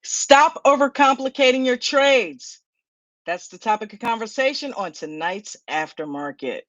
Stop overcomplicating your trades. That's the topic of conversation on tonight's Aftermarket.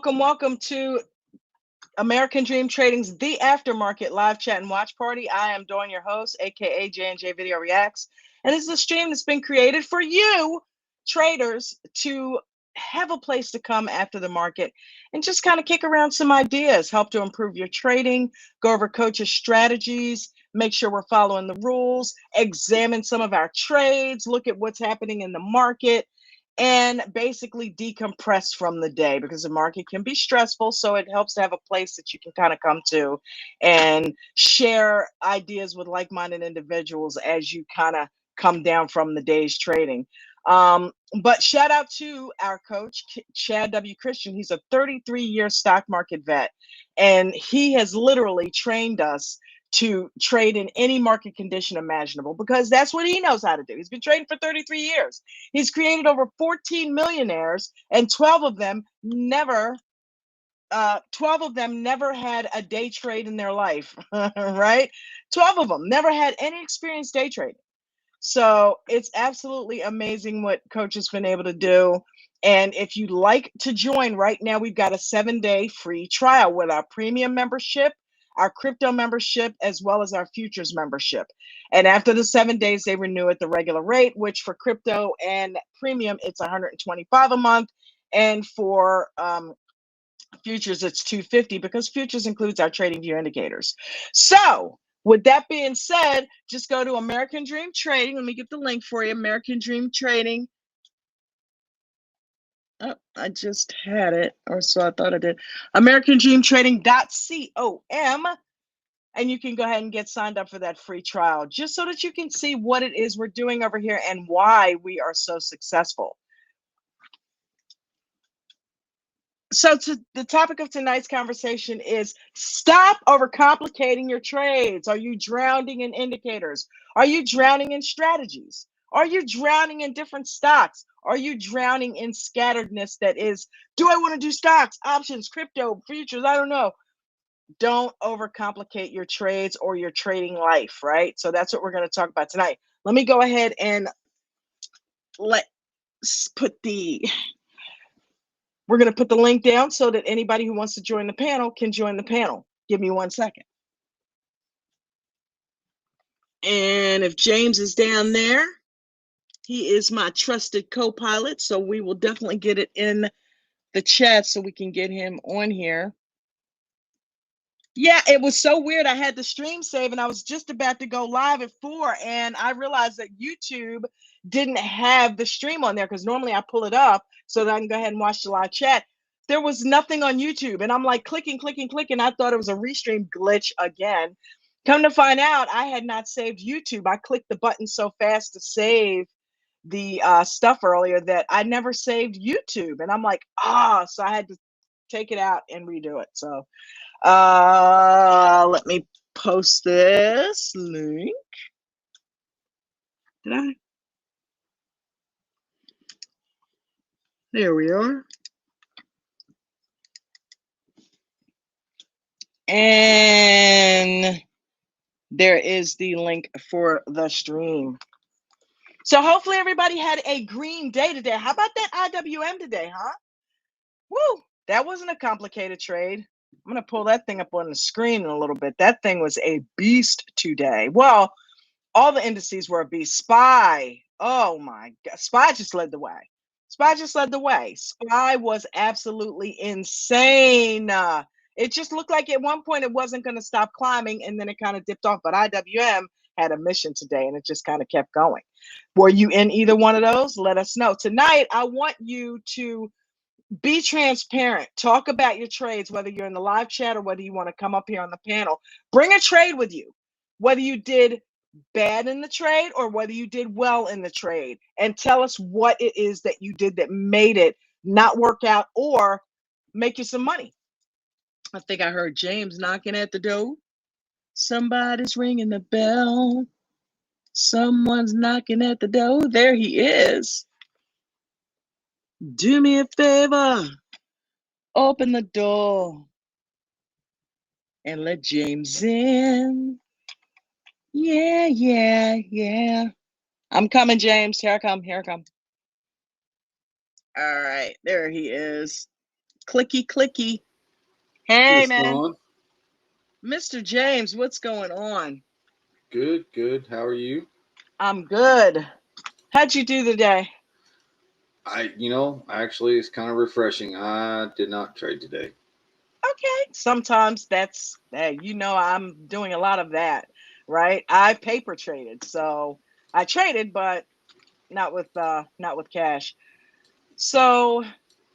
Welcome to American Dream Trading's The Aftermarket live chat and watch party. I am Dawn, your host, aka J&J Video Reacts, and this is a stream that's been created for you traders to have a place to come after the market and just kind of kick around some ideas, help to improve your trading, go over coaches' strategies, make sure we're following the rules, examine some of our trades, look at what's happening in the market, and basically decompress from the day because the market can be stressful. So it helps to have a place that you can kind of come to and share ideas with like-minded individuals as you kind of come down from the day's trading. But shout out to our coach, Chad W. Christian. He's a 33-year stock market vet, and he has literally trained us to trade in any market condition imaginable because that's what he knows how to do. He's been trading for 33 years. He's created over 14 millionaires, and 12 of them never had a day trade in their life, right? 12 of them never had any experience day trading. So it's absolutely amazing what Coach has been able to do. And if you'd like to join right now, we've got a 7-day free trial with our premium membership, our crypto membership, as well as our futures membership. And after the 7 days, they renew at the regular rate, which for crypto and premium, it's $125 a month. And for futures, it's $250 because futures includes our trading view indicators. So with that being said, just go to American Dream Trading. Let me get the link for you. American Dream Trading. Oh, I just had it, or so I thought I did. AmericanDreamTrading.com. And you can go ahead and get signed up for that free trial just so that you can see what it is we're doing over here and why we are so successful. So the topic of tonight's conversation is stop overcomplicating your trades. Are you drowning in indicators? Are you drowning in strategies? Are you drowning in different stocks? Are you drowning in scatteredness that is, do I want to do stocks, options, crypto, futures? I don't know. Don't overcomplicate your trades or your trading life, right? So that's what we're going to talk about tonight. Let me go ahead and let's put we're going to put the link down so that anybody who wants to join the panel can join the panel. Give me 1 second. And if James is down there, he is my trusted co-pilot, so we will definitely get it in the chat so we can get him on here. Yeah, it was so weird. I had the stream save and I was just about to go live at 4 and I realized that YouTube didn't have the stream on there because normally I pull it up so that I can go ahead and watch the live chat. There was nothing on YouTube and I'm like clicking. I thought it was a restream glitch again. Come to find out, I had not saved YouTube. I clicked the button so fast to save the stuff earlier that I never saved YouTube. And I'm like, so I had to take it out and redo it. So let me post this link. Did I? There we are. And there is the link for the stream. So hopefully everybody had a green day today. How about that IWM today, huh? Woo, that wasn't a complicated trade. I'm going to pull that thing up on the screen in a little bit. That thing was a beast today. Well, all the indices were a beast. SPY, oh my God. SPY just led the way. SPY was absolutely insane. It just looked like at one point it wasn't going to stop climbing, and then it kind of dipped off. But IWM had a mission today, and it just kind of kept going. Were you in either one of those? Let us know. Tonight, I want you to be transparent. Talk about your trades, whether you're in the live chat or whether you want to come up here on the panel. Bring a trade with you. whether you did bad in the trade or whether you did well in the trade, and tell us what it is that you did that made it not work out or make you some money. I think I heard James knocking at the door. Somebody's ringing the bell. Someone's knocking at the door. There he is. Do me a favor. Open the door and let James in. Yeah, yeah, yeah. I'm coming, James. Here I come. Here I come. All right. There he is. Clicky, clicky. Hey, What's man. on? Mr. James, what's going on? Good, good. How are you? I'm good. How'd you do today? Actually, it's kind of refreshing. I did not trade today. Okay. Sometimes that's, hey, I'm doing a lot of that, right? I paper traded. So I traded, but not with cash. So,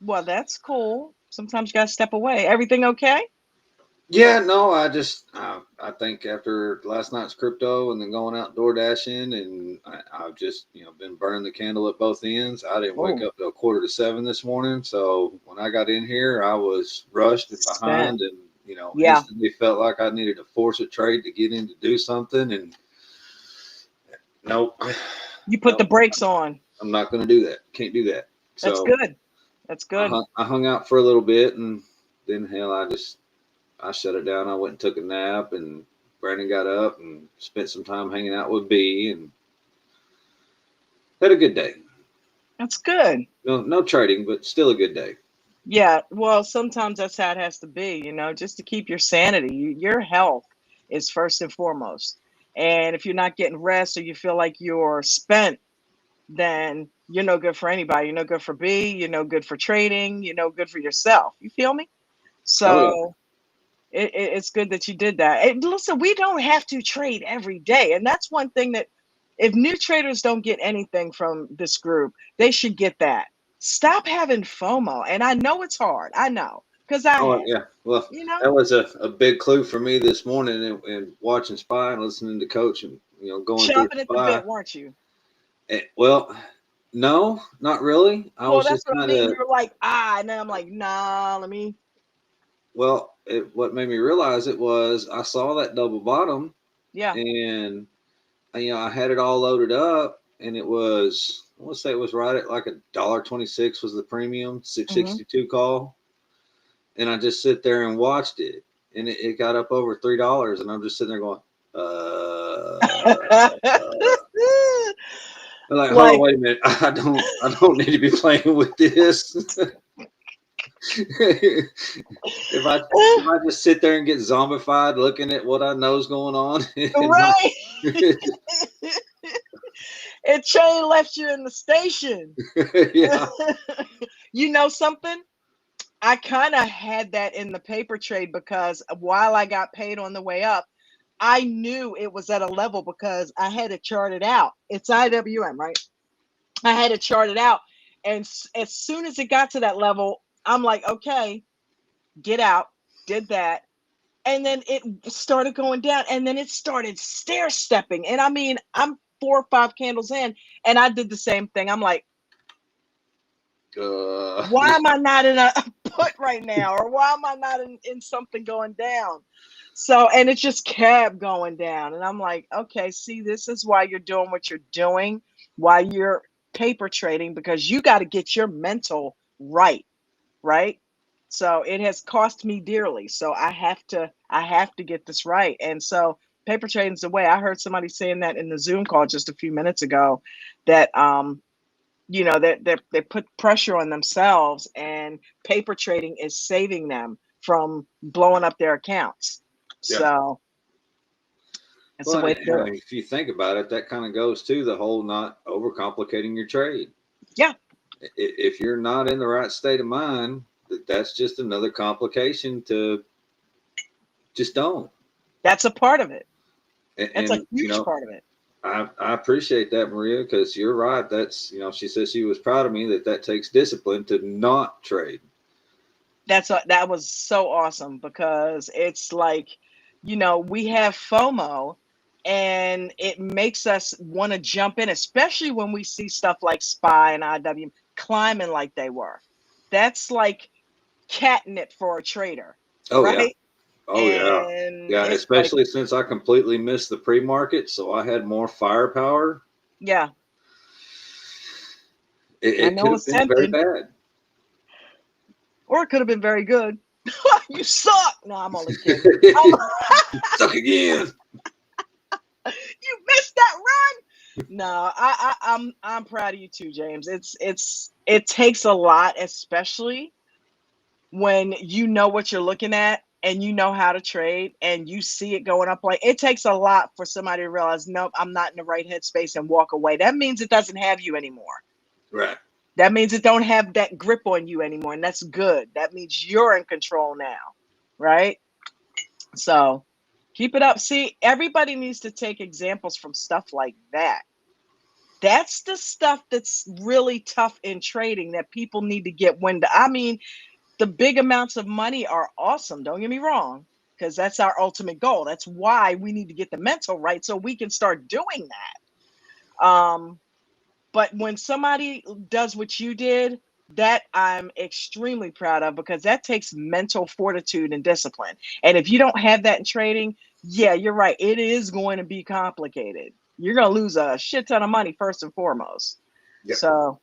well, that's cool. Sometimes you gotta step away. Everything okay? Yeah, no, I think after last night's crypto and then going out door dashing, and I've just been burning the candle at both ends. I didn't wake Oh, up till 6:45 this morning, so when I got in here, I was rushed and spent. behind, and Yeah. instantly felt like I needed to force a trade to get in to do something, and nope, You put the nope, brakes on. I'm not going to do that. Can't do that. That's So good. That's good. I hung out for a little bit, and then hell, I shut it down. I went and took a nap, and Brandon got up and spent some time hanging out with B, and had a good day. That's good. No trading, but still a good day. Yeah. Well, sometimes that's how it has to be, just to keep your sanity. Your health is first and foremost. And if you're not getting rest or you feel like you're spent, then you're no good for anybody. You're no good for B. You're no good for trading. You're no good for yourself. You feel me? Oh yeah. So it's good that you did that. And listen, we don't have to trade every day. And that's one thing that if new traders don't get anything from this group, they should get that. Stop having FOMO. And I know it's hard. I know because I Oh have, yeah. Well, you know, that was a big clue for me this morning, and watching Spy and listening to Coach, and going through chopping at the Spy. bit, weren't you? Well, no, not really. I Well, was that's just what I kind mean. of You're like, and then I'm like, nah, let me. what made me realize it was I saw that double bottom, Yeah. and I had it all loaded up, and it was I want to say it was right at like $1.26 was the premium, six Hmm. sixty two call, and I just sit there and watched it, and it got up over $3, and I'm just sitting there going, I'm like, hold on, Like, wait a minute, I don't need to be playing with this. If I just sit there and get zombified looking at what I know is going on, and not, right. It chain left you in the station. yeah. You know something? I kind of had that in the paper trade because while I got paid on the way up, I knew it was at a level because I had it charted out. It's IWM, right? I had it charted out. And as soon as it got to that level, I'm like, okay, get out, did that. And then it started going down and then it started stair stepping. And I mean, I'm 4 or 5 candles in and I did the same thing. I'm like, why Yeah. am I not in a put right now? Or why am I not in something going down? So, and it just kept going down. And I'm like, okay, see, this is why you're doing what you're doing, why you're paper trading, because you got to get your mental right, right? So it has cost me dearly. So I have to get this right. And so paper trading's the way. I heard somebody saying that in the Zoom call just a few minutes ago that that they put pressure on themselves and paper trading is saving them from blowing up their accounts. Yeah. So that's the Well, way to I do it. mean, if you think about it, that kind of goes to the whole not overcomplicating your trade. Yeah, If you're not in the right state of mind, that's just another complication to just don't. that's a part of it. And, That's a and huge part of it. I appreciate that, Maria, because you're right. That's, she said she was proud of me that takes discipline to not trade. That was so awesome because it's like, we have FOMO and it makes us want to jump in, especially when we see stuff like SPY and IW climbing like they were. That's like catnip for a trader, Oh yeah. right? Oh yeah. And Yeah, it's like, especially since I completely missed the pre-market, so I had more firepower. yeah, I It could know have it's been very tempting, bad. or it could have been very good. You suck. No, I'm only kidding. Um, Suck again. you missed that run. No, I'm proud of you too, James. It takes a lot, especially when you know what you're looking at and you know how to trade and you see it going up. Like, it takes a lot for somebody to realize, nope, I'm not in the right headspace, and walk away. That means it doesn't have you anymore. Right. That means it don't have that grip on you anymore, and that's good. That means you're in control now, right? So keep it up. See, everybody needs to take examples from stuff like that. That's the stuff that's really tough in trading that people need to get wind of. I mean, the big amounts of money are awesome. Don't get me wrong, because that's our ultimate goal. That's why we need to get the mental right so we can start doing that. But when somebody does what you did, that I'm extremely proud of, because that takes mental fortitude and discipline. And if you don't have that in trading, yeah, you're right. It is going to be complicated. You're going to lose a shit ton of money first and foremost. Yep. So,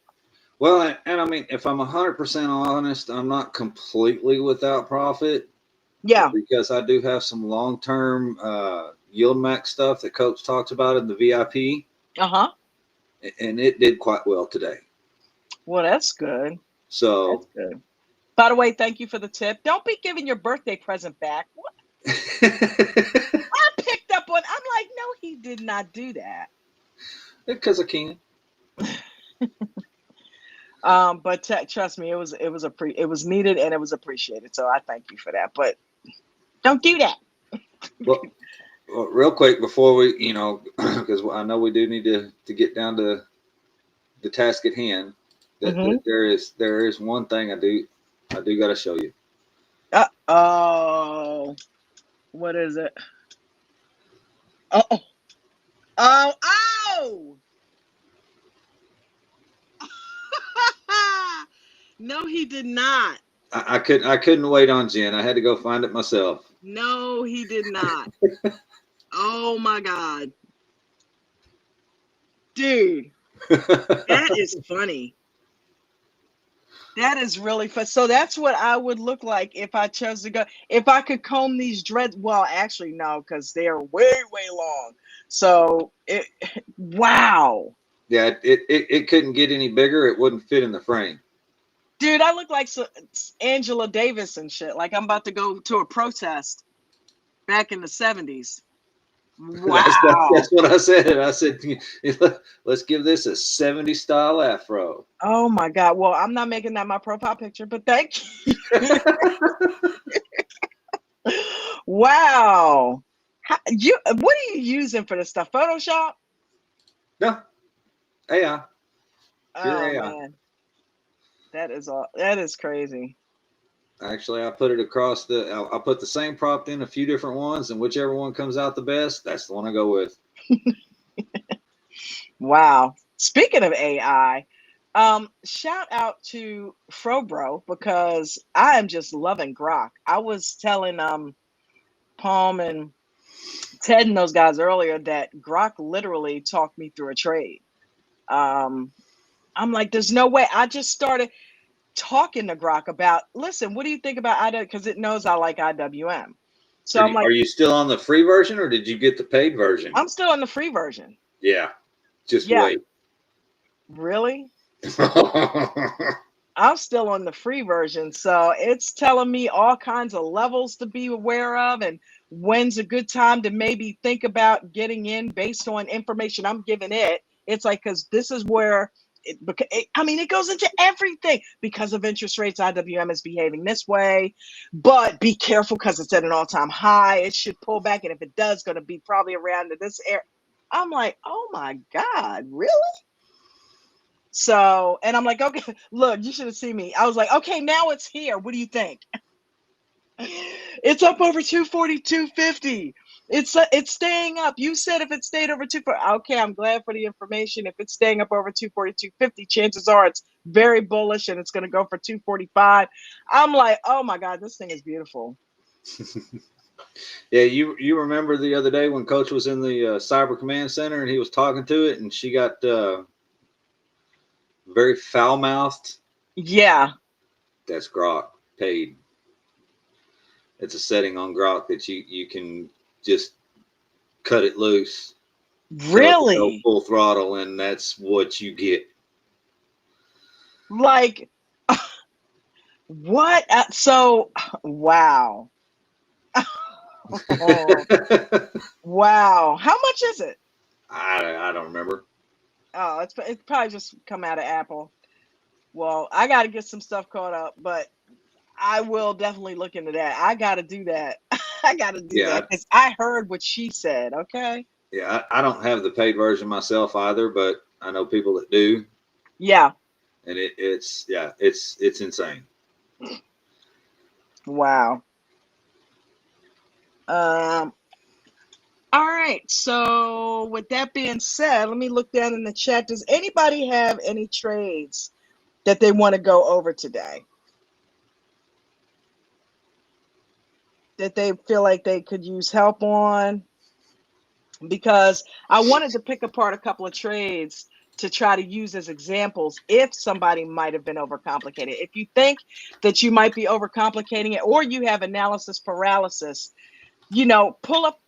Well, and I mean, if I'm 100% honest, I'm not completely without profit. yeah. Because I do have some long-term yield max stuff that Coach talks about in the VIP, Uh-huh. and it did quite well today. Well, that's good. That's So good. By the way, thank you for the tip. Don't be giving your birthday present back. What? I picked up on. I'm like, no, he did not do that. because I can. But trust me, it was it was needed and it was appreciated. So I thank you for that. But don't do that. Well, real quick before we, because I know we do need to get down to the task at hand. That there is one thing I do got to show you. Oh, what is it? Oh, oh, oh! No, he did not. I couldn't wait on Jen. I had to go find it myself. No, he did not. Oh my God, dude, that is funny. That is really fun. So that's what I would look like if I chose to go. If I could comb these dreads, well, actually no, because they're way, way long. So wow, Yeah, it couldn't get any bigger. It wouldn't fit in the frame. dude, I look like Angela Davis and shit. Like I'm about to go to a protest back in the 70s. Wow. That's what I said. I said, let's give this a 70 style afro. Oh my God. Well, I'm not making that my profile picture, but thank you. Wow. What are you using for this stuff? Photoshop? No, AI. Pure Oh AI. man. That is crazy. Actually, I put it across I put the same prompt in a few different ones, and whichever one comes out the best, that's the one I go with. Wow. Speaking of AI, shout out to Frobro, because I am just loving Grok. I was telling Palm and Ted and those guys earlier that Grok literally talked me through a trade. Um, I'm like, there's no way. I just started talking to Grok about, listen, what do you think about IW? Because it knows I like IWM. So I'm like, Are you still on the free version, or did you get the paid version? I'm still in the free version. Yeah, just Yeah. wait. Really? I'm still on the free version. So it's telling me all kinds of levels to be aware of, and when's a good time to maybe think about getting in based on information I'm giving it. It's like, because this is where I mean, it goes into everything. Because of interest rates, IWM is behaving this way, but be careful because it's at an all-time high. It should pull back, and if it does, going to be probably around this area. I'm like, oh my God, really? So, and I'm like, okay, look, you should have seen me. I was like, okay, now it's here. What do you think? It's up over 240, 250. It's staying up. You said if it stayed over 240, okay, I'm glad for the information. If it's staying up over 240, 250, chances are it's very bullish and it's going to go for 245. I'm like, oh my God, this thing is beautiful. Yeah, you remember the other day when Coach was in the Cyber Command Center and he was talking to it, and she got very foul mouthed. Yeah. That's Grok paid. It's a setting on Grok that you can just cut it loose, go Really? full throttle, and that's what you get. Like, what? So, wow. Oh, wow. How much is it? I don't remember. Oh, it's probably just come out of Apple. Well, I got to get some stuff caught up, but I will definitely look into that. I got to do that. I got to do Yeah, that because I heard what she said. Okay. yeah. I don't have the paid version myself either, but I know people that do, Yeah. and it's insane. Wow. Um. All right. So, with that being said, let me look down in the chat. Does anybody have any trades that they want to go over today that they feel like they could use help on? Because I wanted to pick apart a couple of trades to try to use as examples if somebody might have been overcomplicated. If you think that you might be overcomplicating it or you have analysis paralysis, pull up,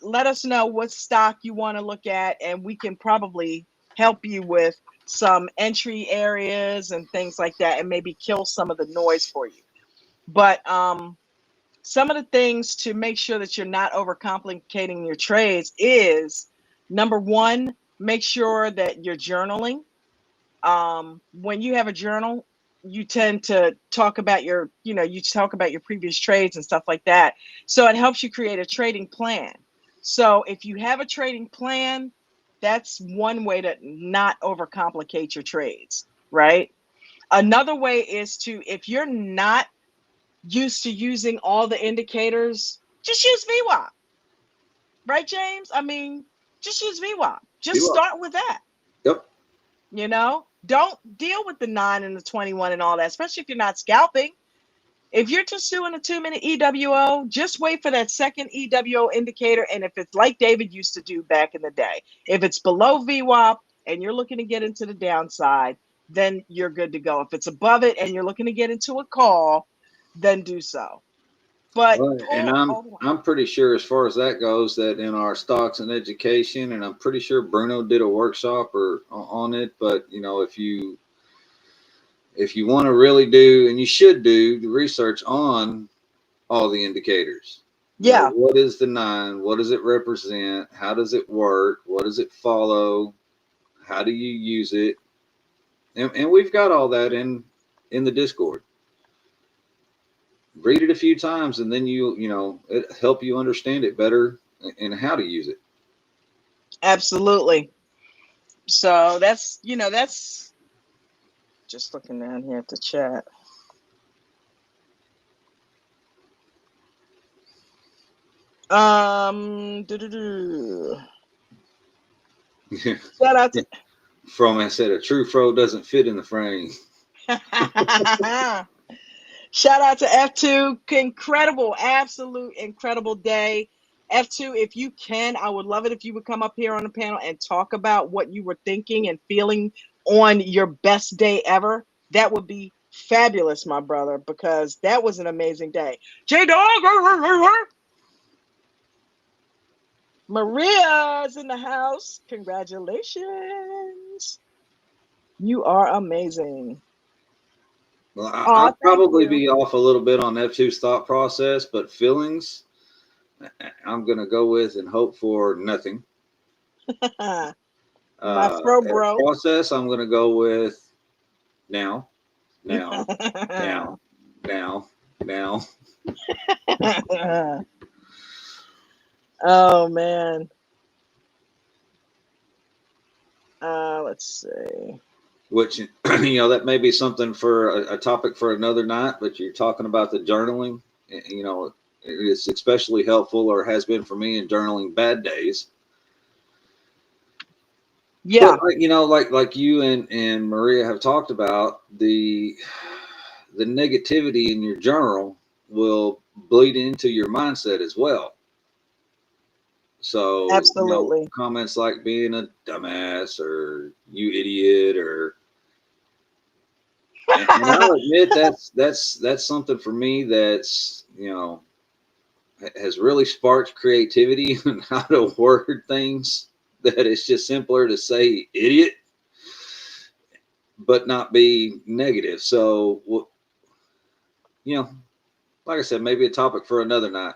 let us know what stock you want to look at, and we can probably help you with some entry areas and things like that and maybe kill some of the noise for you. But some of the things to make sure that you're not overcomplicating your trades is number one, make sure that you're journaling. When you have a journal, you tend to talk about you talk about your previous trades and stuff like that. So it helps you create a trading plan. So if you have a trading plan, that's one way to not overcomplicate your trades, right? Another way is to, if you're not used to using all the indicators, just use VWAP, right, James? I mean, just use VWAP. Just You are. start with that. Yep. Don't deal with the 9 and the 21 and all that, especially if you're not scalping. If you're just doing a 2-minute EWO, just wait for that second EWO indicator. And if it's like David used to do back in the day, if it's below VWAP and you're looking to get into the downside, then you're good to go. If it's above it and you're looking to get into a call, then do so. But Well, and I'm pretty sure as far as that goes that in our stocks and education, and I'm pretty sure Bruno did a workshop or on it. But if you want to really do, and you should do the research on all the indicators. yeah, What is the 9? What does it represent? How does it work? What does it follow? How do you use it? And we've got all that in the Discord. Read it a few times, and then it help you understand it better and how to use it. absolutely. So that's just looking down here at the chat. Shout out to From I said, a true fro doesn't fit in the frame. shout out to F2. Incredible, absolute incredible day. F2, if you can, I would love it if you would come up here on the panel and talk about what you were thinking and feeling on your best day ever. That would be fabulous, my brother, because that was an amazing day. J Dog, Maria's in the house. Congratulations. You are amazing. Well, Oh, I'll thank probably you. be off a little bit on F2's thought process, but feelings, I'm going to go with and hope for nothing. My fro bro. Process, I'm going to go with now, now, now, now, now. Oh man. Let's see. Which that may be something for a topic for another night. But you're talking about the journaling. It's especially helpful, or has been for me, in journaling bad days. Yeah. But like you and Maria have talked about, the negativity in your journal will bleed into your mindset as well. So, Absolutely. comments like being a dumbass or you idiot, and I'll admit that's something for me that's, has really sparked creativity and how to word things, that it's just simpler to say idiot but not be negative. So, like I said, maybe a topic for another night.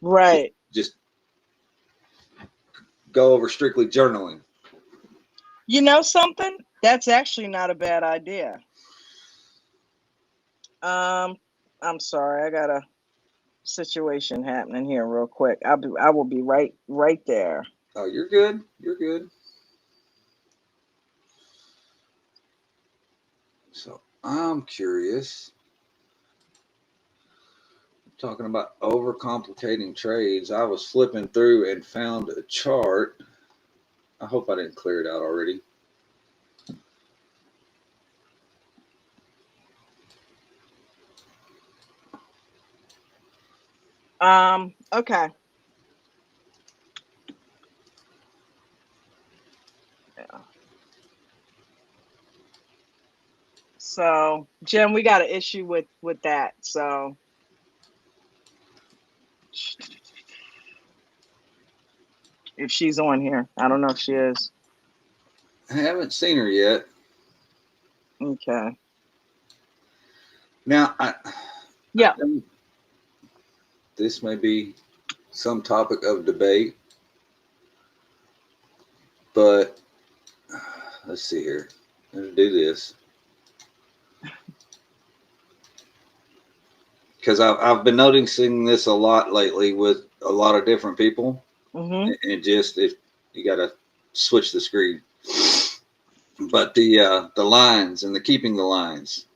Right. Just go over strictly journaling. You know something? That's actually not a bad idea. I'm sorry, I got a situation happening here real quick. I will be right there. Oh, you're good. You're good. So I'm curious. Talking about overcomplicating trades, I was flipping through and found a chart. I hope I didn't clear it out already. Okay. Yeah. So, Jim, we got an issue with that. So, if she's on here, I don't know if she is. I haven't seen her yet. Okay. Now, Yeah. I think this may be some topic of debate, but let's see here. Let's do this. Because I've been noticing this a lot lately with a lot of different people. Mm-hmm. And just, if you got to switch the screen, but the lines and the keeping the lines.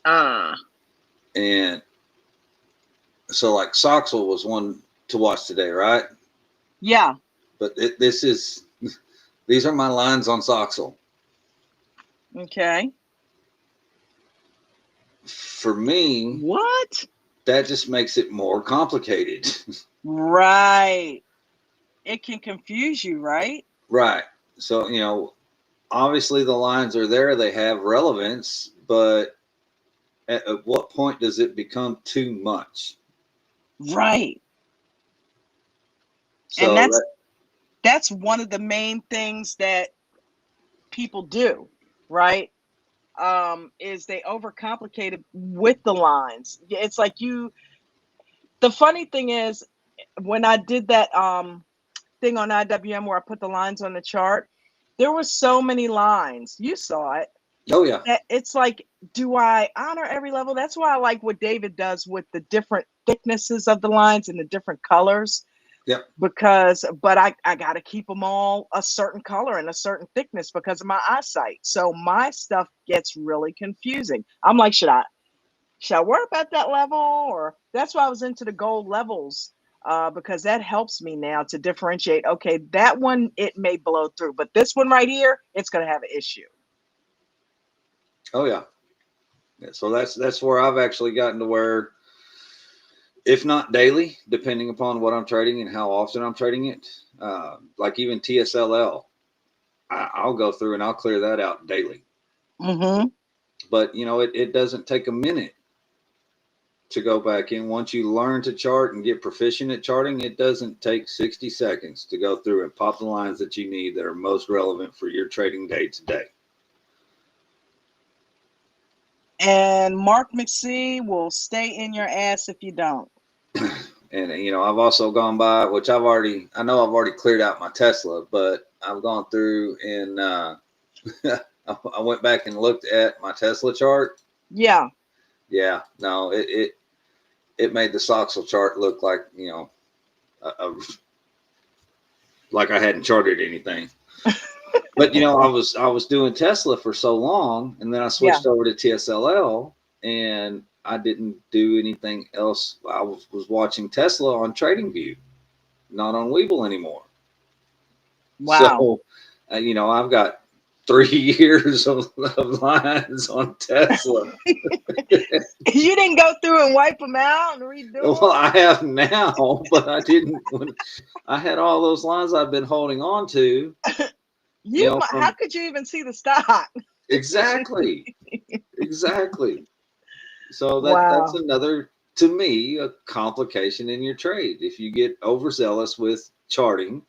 And so, like, Soxel was one to watch today, right? Yeah. But these are my lines on Soxel. Okay. For me, What? that just makes it more complicated. Right. It can confuse you, right? Right. So, obviously the lines are there, they have relevance, but at what point does it become too much? Right. And So that's one of the main things that people do, right? Is they overcomplicate it with the lines. It's like the funny thing is, when I did that thing on IWM where I put the lines on the chart, there were so many lines. You saw it. oh yeah. That it's like, do I honor every level? That's why I like what David does with the different thicknesses of the lines and the different colors. Yep. But I got to keep them all a certain color and a certain thickness because of my eyesight. So my stuff gets really confusing. I'm like, should I worry about that level? Or that's why I was into the gold levels, because that helps me now to differentiate. Okay, that one, it may blow through, but this one right here, it's going to have an issue. Oh yeah. So that's where I've actually gotten to where, if not daily, depending upon what I'm trading and how often I'm trading it, like even TSLL, I'll go through and I'll clear that out daily. Mm-hmm. But it doesn't take a minute to go back in. Once you learn to chart and get proficient at charting, it doesn't take 60 seconds to go through and pop the lines that you need that are most relevant for your trading day today. And Mark McSee will stay in your ass if you don't. And I've also gone by, which I know I've already cleared out my Tesla, but I've gone through and I went back and looked at my Tesla chart. Yeah. Yeah, no, it made the Soxel chart look like, like I hadn't charted anything. But I was doing Tesla for so long, and then I switched over to TSLL, and I didn't do anything else. I was watching Tesla on TradingView, not on Weeble anymore. Wow. So, I've got 3 years of lines on Tesla. You didn't go through and wipe them out and redo Well, them? I have now, but I didn't when I had all those lines I've been holding on to. How From could you even see the stock? exactly. So that's Wow. another, to me, a complication in your trade. If you get overzealous with charting,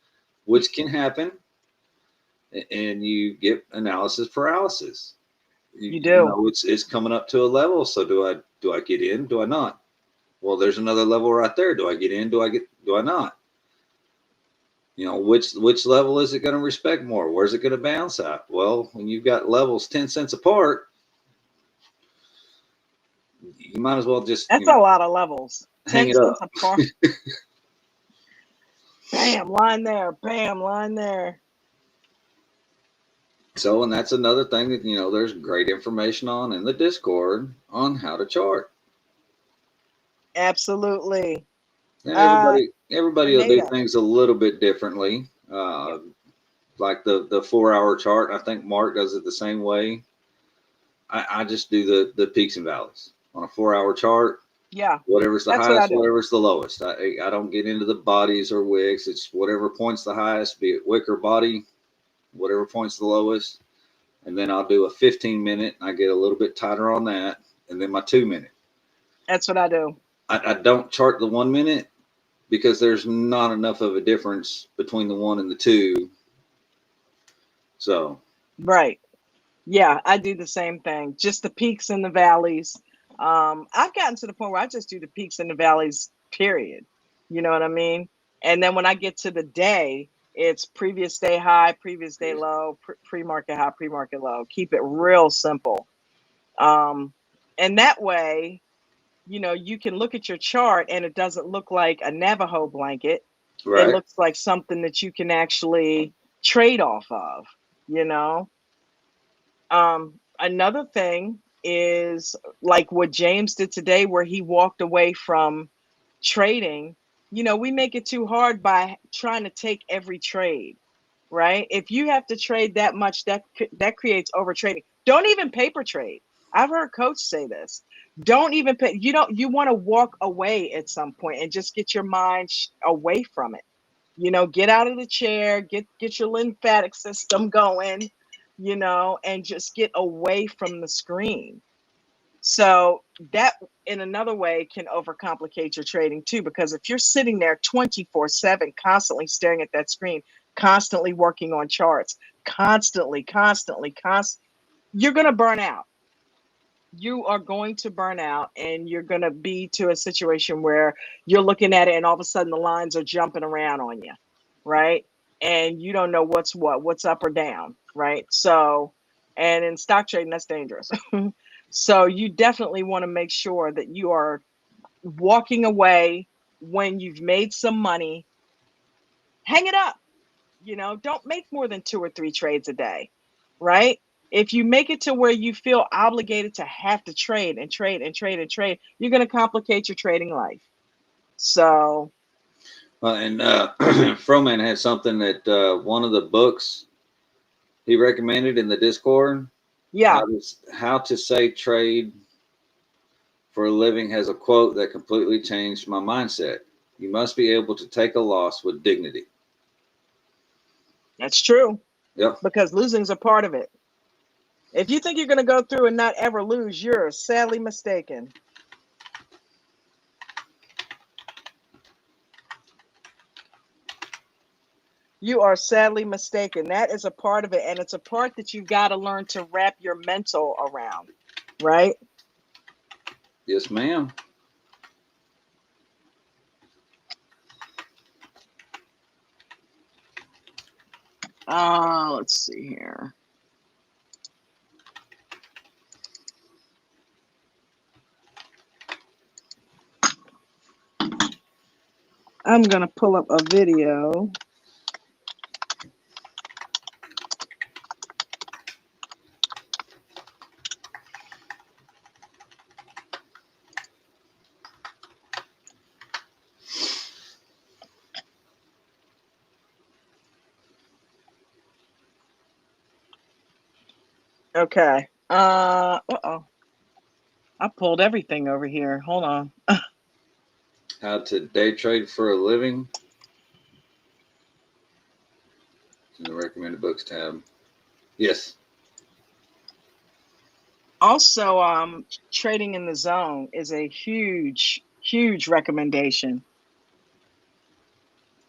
which can happen, and you get analysis paralysis. You do. It's coming up to a level. So do I get in? Do I not? Well, there's another level right there. Do I get in? Do I not? Which level is it going to respect more? Where's it going to bounce at? Well, when you've got levels 10 cents apart, you might as well just That's a lot of levels. hang 10 it up. cents apart. Bam, line there. Bam, line there. So, and that's another thing that there's great information on in the Discord on how to chart. Absolutely. And everybody will do Anita. things a little bit differently. Yep. Like the 4 hour chart, I think Mark does it the same way. I just do the peaks and valleys on a 4 hour chart. Yeah. Whatever's the That's what I highest, do. whatever's the lowest. I don't get into the bodies or wicks. It's whatever point's the highest, be it wick or body, whatever point's the lowest. And then I'll do a 15-minute. I get a little bit tighter on that. And then my 2 minute. That's what I do. I don't chart the 1 minute because there's not enough of a difference between the 1 and the 2. So. Right. Yeah, I do the same thing. Just the peaks and the valleys. I've gotten to the point where I just do the peaks and the valleys, period. You know what I mean? And then when I get to the day, it's previous day high, previous day low, pre-market high, pre-market low. Keep it real simple. And that way, you can look at your chart and it doesn't look like a Navajo blanket. It Right. looks like something that you can actually trade off of, you know? Another thing is like what James did today, where he walked away from trading. We make it too hard by trying to take every trade, right? If you have to trade that much, that creates over trading. Don't even paper trade. I've heard coach say this. Don't even pay. You want to walk away at some point and just get your mind away from it. Get out of the chair, get your lymphatic system going, and just get away from the screen. So that, in another way, can overcomplicate your trading too, because if you're sitting there 24/7, constantly staring at that screen, constantly working on charts, constantly, you're going to burn out. You are going to burn out, and you're going to be to a situation where you're looking at it and all of a sudden the lines are jumping around on you, right? And you don't know what's up or down, right? So, and in stock trading, that's dangerous. So you definitely want to make sure that you are walking away when you've made some money. Hang it up. Don't make more than 2 or 3 trades a day, right? If you make it to where you feel obligated to have to trade and trade and trade and trade, you're going to complicate your trading life. So, And Froman had something that one of the books he recommended in the Discord. yeah, How to say trade for a living has a quote that completely changed my mindset. You must be able to take a loss with dignity. that's true, Yep. because losing's a part of it. If you think you're going to go through and not ever lose, you're sadly mistaken. You are sadly mistaken. That is a part of it, and it's a part that you've got to learn to wrap your mental around, right? Yes, ma'am. Let's see here. I'm going to pull up a video. Okay. Uh-oh. I pulled everything over here. Hold on. How to day trade for a living. In the recommended books tab. Yes. Also, Trading in the Zone is a huge, huge recommendation.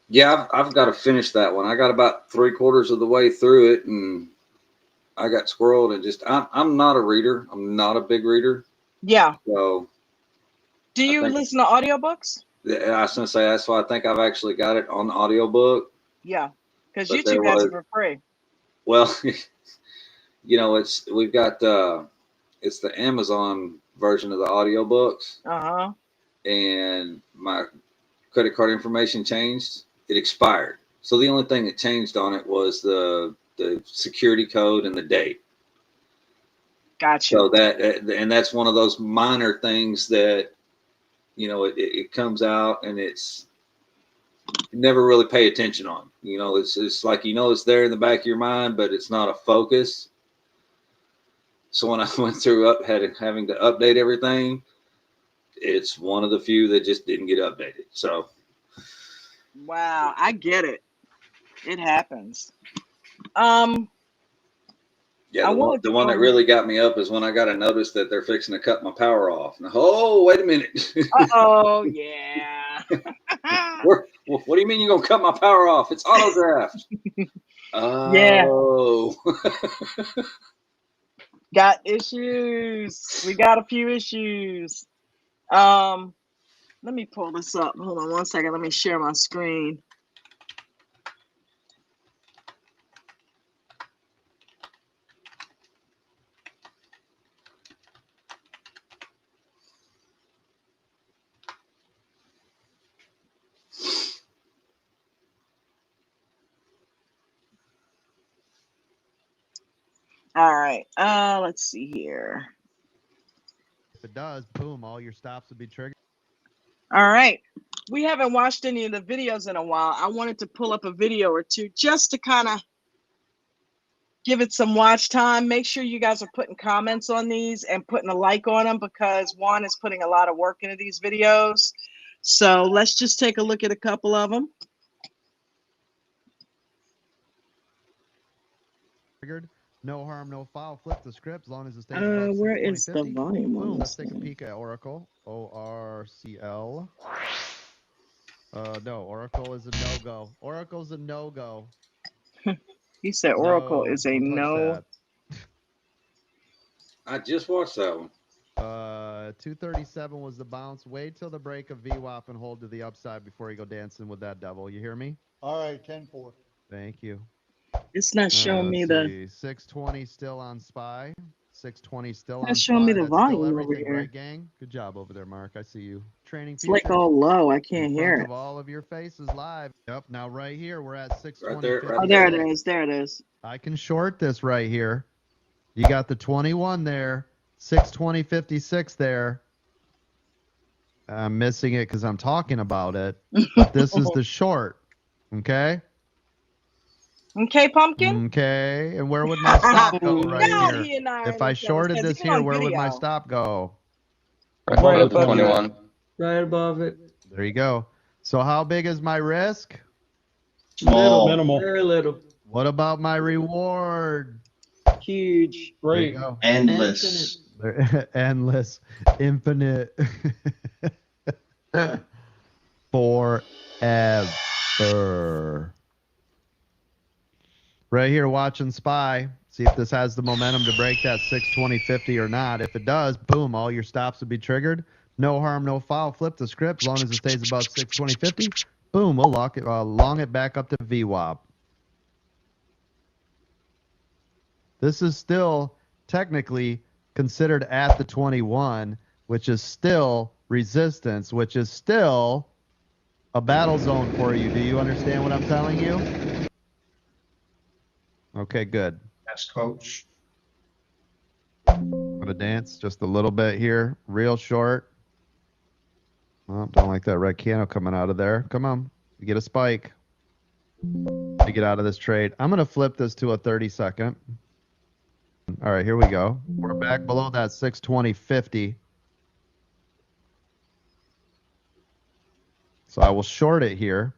Yeah, I've got to finish that one. I got about 3/4 of the way through it, and I got squirreled. And just I'm not a reader. I'm not a big reader. Yeah. So Do you listen to audiobooks? I was gonna say that's why I think I've actually got it on audiobook. Yeah, because But YouTube has it for free. Well, we've got it's the Amazon version of the audiobooks. Uh-huh. And my credit card information changed. It expired. So the only thing that changed on it was the security code and the date. Gotcha. So and that's one of those minor things that it comes out and it's you never really pay attention on. It's like it's there in the back of your mind, but it's not a focus. So when I went through having to update everything, it's one of the few that just didn't get updated. So wow, I get it. It happens. Yeah, the one that really got me up is when I got a notice that they're fixing to cut my power off. Now, oh, wait a minute. Oh yeah. What do you mean you're gonna cut my power off? It's autographed. Oh. Yeah. Got issues. We got a few issues. Let me pull this up. Hold on one second. Let me share my screen. All right. Let's see here. If it does, boom, all your stops will be triggered. All right. We haven't watched any of the videos in a while. I wanted to pull up a video or two just to kind of give it some watch time. Make sure you guys are putting comments on these and putting a like on them because Juan is putting a lot of work into these videos. So let's just take a look at a couple of them. Triggered. No harm, no foul. Flip the script as long as it stays above Where is the volume on boom, this let's take a thing? peek at Oracle. ORCL. No, Oracle is a no-go. Oracle's a no-go. He said Oracle is a no. I just watched that one. 237 was the bounce. Wait till the break of VWAP and hold to the upside before you go dancing with that devil. You hear me? All right, 10-4. Thank you. It's not showing me the 620 still on SPY. 620 still on not SPY. showing me the That's volume still over everything, here. right, gang? Good job over there, Mark. I see you. Training It's futures. like all low. I can't in hear front it. of all of your faces live. Yep. Now right here, we're at 620. Right there, right Oh, there it is. There it is. I can short this right here. You got the 21 there. 620.56 there. I'm missing it because I'm talking about it. But this is the short. Okay? Okay, Pumpkin? Okay. And where would my stop go right God, here? he and I If I shorted this here, where would my stop go? Right above the 21. Right above it. There you go. So how big is my risk? Small. Minimal. Very little. What about my reward? Huge. There you Great. go. Endless. Endless, infinite, forever. Right here, watching SPY. See if this has the momentum to break that 620.50 or not. If it does, boom, all your stops will be triggered. No harm, no foul. Flip the script. As long as it stays above 620.50, boom, we'll long it back up to VWAP. This is still technically considered at the 21, which is still resistance, which is still a battle zone for you. Do you understand what I'm telling you? Okay, good. Yes, coach. I'm going to dance just a little bit here. Real short. Oh, don't like that red candle coming out of there. Come on. You get a spike. To get out of this trade. I'm going to flip this to a 30-second. All All right, here we go. We're back below that 620.50. So I will short it here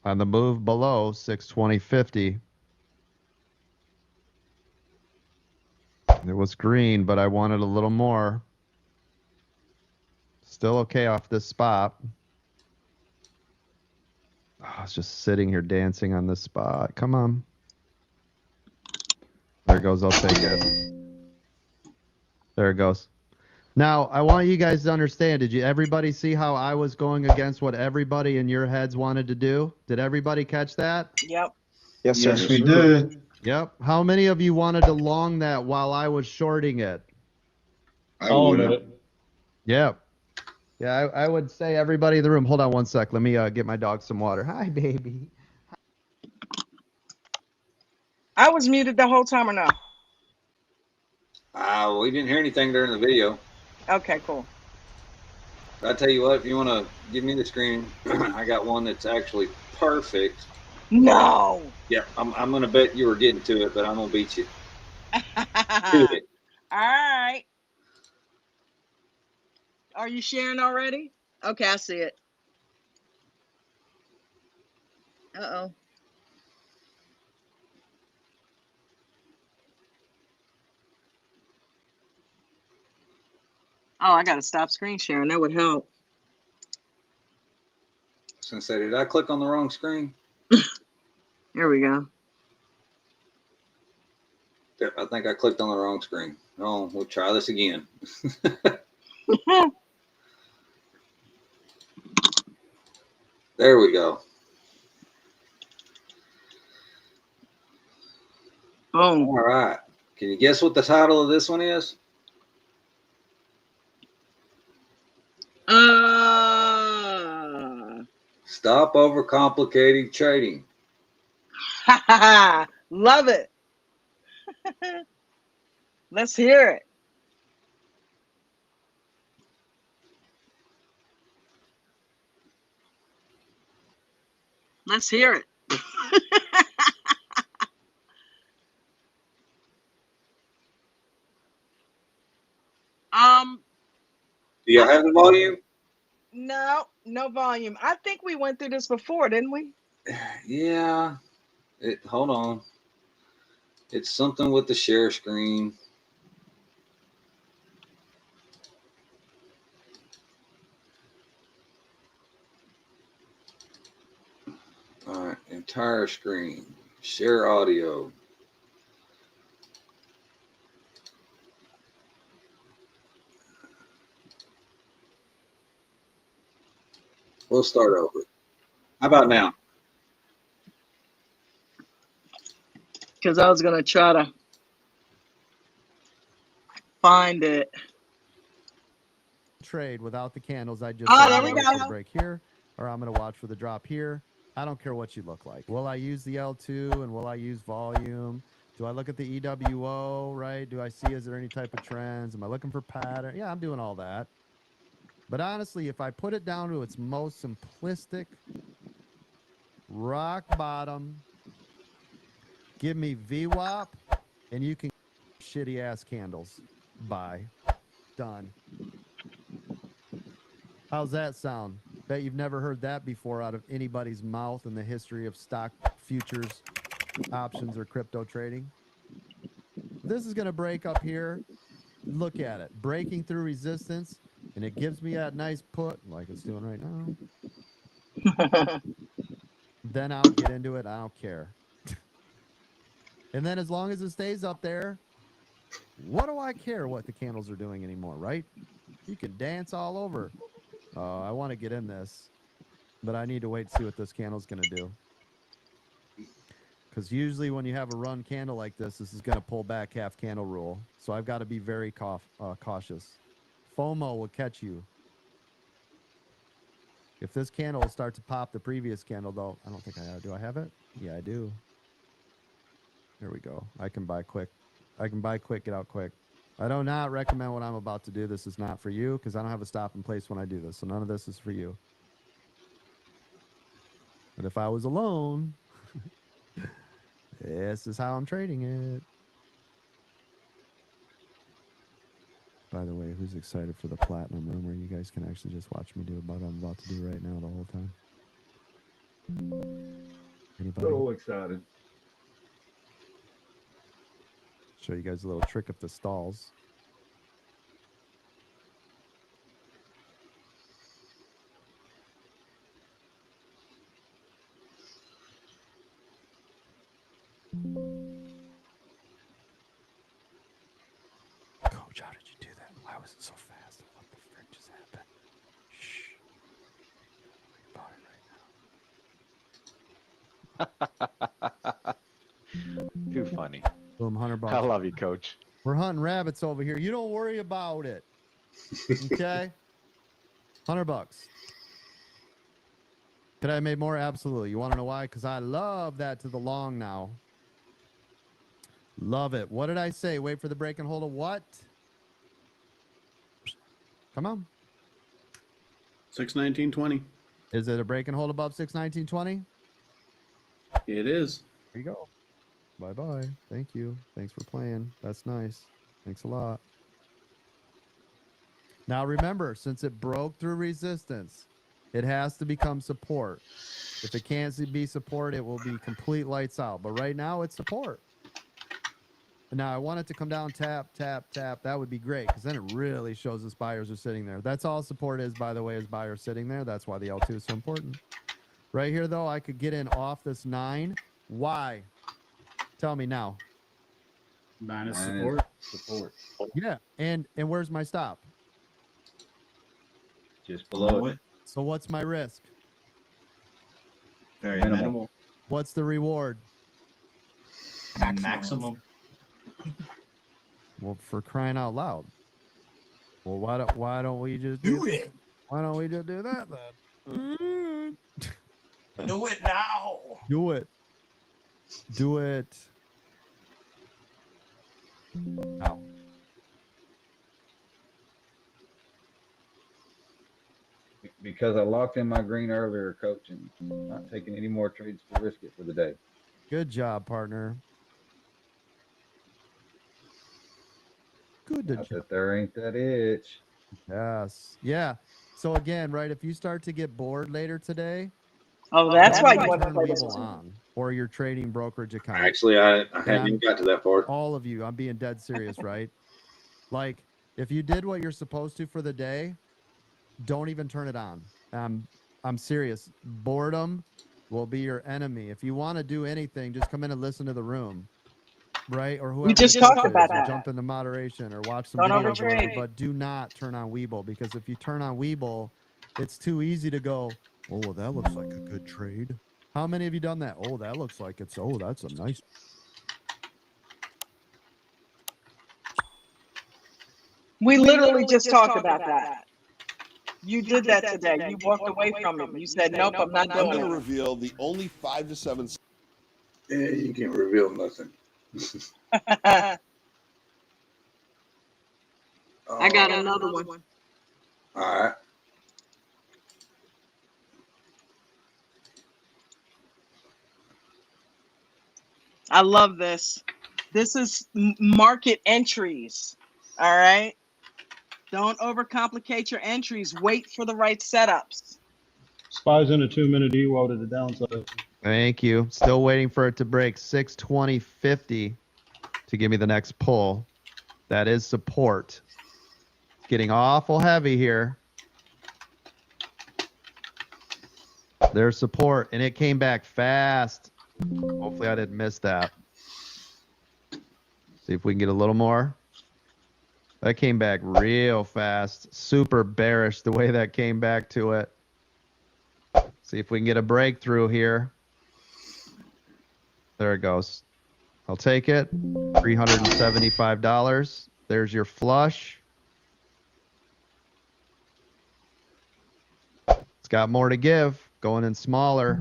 on the move below 620.50. It was green, but I wanted a little more. Still okay off this spot. Oh, I was just sitting here dancing on this spot. Come on. There it goes. I'll take it. There it goes. Now, I want you guys to understand, did everybody see how I was going against what everybody in your heads wanted to do? Did everybody catch that? Yep. Yes, sir. Yes, we did. Yep. How many of you wanted to long that while I was shorting it? I All of would. it. Yep. Yeah, I would say everybody in the room. Hold on one sec. Let me get my dog some water. Hi, baby. I was muted the whole time or no? We didn't hear anything during the video. Okay, cool. I tell you what, if you want to give me the screen, I got one that's actually perfect. No. Yeah, I'm gonna bet you were getting to it, but I'm gonna beat you to All it. right. Are you sharing already? Okay, I see it. Uh-oh. Oh, I gotta stop screen sharing. That would help. I was gonna say, did I click on the wrong screen? Here we go. Yep, I think I clicked on the wrong screen. Oh, we'll try this again. There we go. Boom. All right. Can you guess what the title of this one is? Stop overcomplicating trading. Love it. Let's hear it. Let's hear it. Do y'all have the volume? No volume. I think we went through this before, didn't we? Yeah. Hold on. It's something with the share screen. All right, entire screen. Share audio. We'll start over. How about now? Because I was gonna try to find it. Trade without the candles. I just Oh, said there I'm we going to wait for the go. break here, or I'm going to watch for the drop here. I don't care what you look like. Will I use the L2 and will I use volume? Do I look at the EWO, right? Do I see, is there any type of trends? Am I looking for pattern? Yeah, I'm doing all that. But honestly, if I put it down to its most simplistic, rock bottom, give me VWAP, and you can shitty ass candles. Bye. Done. How's that sound? Bet you've never heard that before out of anybody's mouth in the history of stock futures, options, or crypto trading. This is going to break up here. Look at it. Breaking through resistance, and it gives me that nice put like it's doing right now. Then I'll get into it. I don't care. And then as long as it stays up there, what do I care what the candles are doing anymore, right? You can dance all over. I want to get in this, but I need to wait to see what this candle's going to do. Because usually when you have a run candle like this is going to pull back half candle rule. So I've got to be very cautious. FOMO will catch you. If this candle will start to pop the previous candle, though, I don't think I have. Do I have it? Yeah, I do. There we go. I can buy quick. I can buy quick, get out quick. I do not recommend what I'm about to do. This is not for you because I don't have a stop in place when I do this. So none of this is for you. But if I was alone, this is how I'm trading it. Who's excited for the platinum room where you guys can actually just watch me do what I'm about to do right now the whole time? Anybody? So excited. Show you guys a little trick of the stalls. Coach, how did you do that? Why was it so fast? What the frick just happened? Shh. About it right now. Too funny. Boom, $100. I love you, Coach. We're hunting rabbits over here. You don't worry about it. Okay? $100. Could I have made more? Absolutely. You want to know why? Because I love that to the long now. Love it. What did I say? Wait for the break and hold of what? Come on. 619.20. Is it a break and hold above 619.20? It is. There you go. Bye-bye. Thank you. Thanks for playing. That's nice. Thanks a lot. Now remember, since it broke through resistance, it has to become support. If it can't be support, it will be complete lights out. But right now, it's support. Now, I want it to come down, tap, tap, tap. That would be great because then it really shows us buyers are sitting there. That's all support is, by the way, is buyers sitting there. That's why the L2 is so important. Right here, though, I could get in off this 9. Why? Tell me now. Minus support. Support. Yeah, and where's my stop? Just below it. So what's my risk? Very minimal. What's the reward? Maximum. Well, for crying out loud. Well, why don't we just do it? Why don't we just do that then? Do it now. Do it. Do it. Now. Because I locked in my green earlier, Coach, and not taking any more trades to risk it for the day. Good job, partner. Good Not job. that there ain't that itch. Yes. Yeah. So again, right, if you start to get bored later today, Oh, that's why you turn want to play this Webull one. on or your trading brokerage account. Actually, I hadn't even got to that part. All of you, I'm being dead serious, right? Like, if you did what you're supposed to for the day, don't even turn it on. I'm serious. Boredom will be your enemy. If you want to do anything, just come in and listen to the room, right? Or whoever. We just the talked coach about is, or that. jump into moderation or watch some Don't videos, or overtrade. whatever, but do not turn on Webull, because if you turn on Webull, it's too easy to go, oh, well, that looks like a good trade. How many of you done that? Oh, that looks like it's, oh, that's a nice. We literally just talked about that. You did that today. You walked away from it. You said, nope, I'm not I'm going doing to it. reveal the only 5 to 7. Yeah, you can't reveal nothing. I got another one. All right. I love this. This is market entries. All right. Don't overcomplicate your entries. Wait for the right setups. Spies in a 2-minute EWO to the downside. Thank you. Still waiting for it to break 620.50 to give me the next pull. That is support. It's getting awful heavy here. There's support, and it came back fast. Hopefully I didn't miss that. See if we can get a little more. That came back real fast. Super bearish the way that came back to it. See if we can get a breakthrough here. There it goes. I'll take it. $375. There's your flush. It's got more to give. Going in smaller.